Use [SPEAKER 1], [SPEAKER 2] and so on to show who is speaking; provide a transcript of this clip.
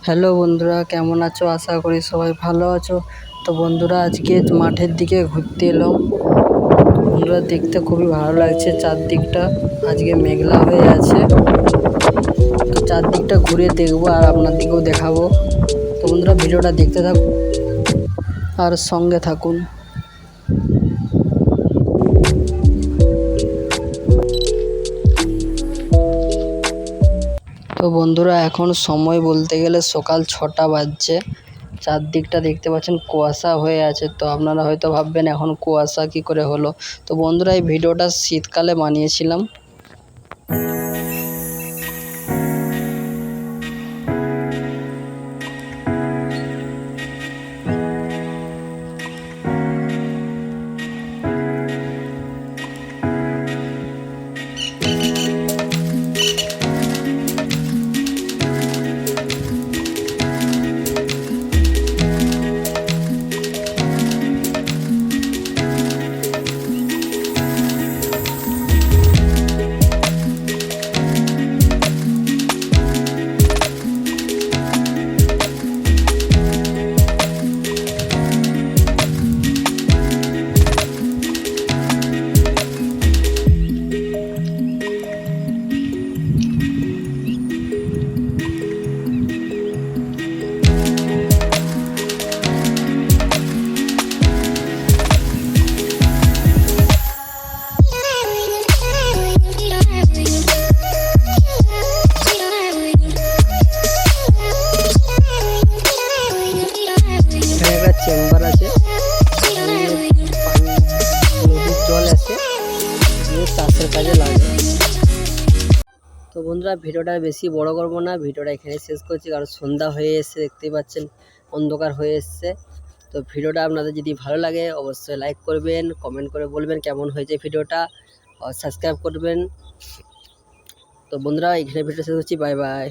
[SPEAKER 1] Hello বন্ধুরা, কেমন আছো? আশা করি সবাই ভালো আছো। তো বন্ধুরা, আজকে মাঠের দিকে ঘুরতে এলাম। বন্ধুরা, দেখতে খুবই ভালো লাগছে চারদিকটা। আজকে মেঘলা হয়ে আছে, তো চারদিকটা ঘুরে দেখবো আর আপনাদেরকেও দেখাবো। তো বন্ধুরা, ভিডিওটা দেখতে থাকুন আর সঙ্গে থাকুন। তো বন্ধুরা, এখন সময় বলতে গেলে সকাল 6টা বাজছে। চারদিকটা দেখতে পাচ্ছেন কুয়াশা হয়ে আছে। তো আপনারা হয়তো ভাববেন এখন কুয়াশা কি করে হলো। তো বন্ধুরা, এই ভিডিওটা শীতকালে বানিয়েছিলাম। এখানে একটা চেম্বার আছে, নদীর জল আছে, চাষের কাজে লাগে। তো বন্ধুরা, ভিডিওটা বেশি বড় করব না, ভিডিওটা এখানে শেষ করছি, কারণ সন্ধ্যা হয়ে এসছে, দেখতেই পাচ্ছেন অন্ধকার হয়ে এসছে। তো ভিডিওটা আপনাদের যদি ভালো লাগে অবশ্যই লাইক করবেন, কমেন্ট করে বলবেন কেমন হয়েছে ভিডিওটা, আর সাবস্ক্রাইব করবেন। তো বন্ধুরা, এখানে ভিডিও শেষ করছি। Bye bye.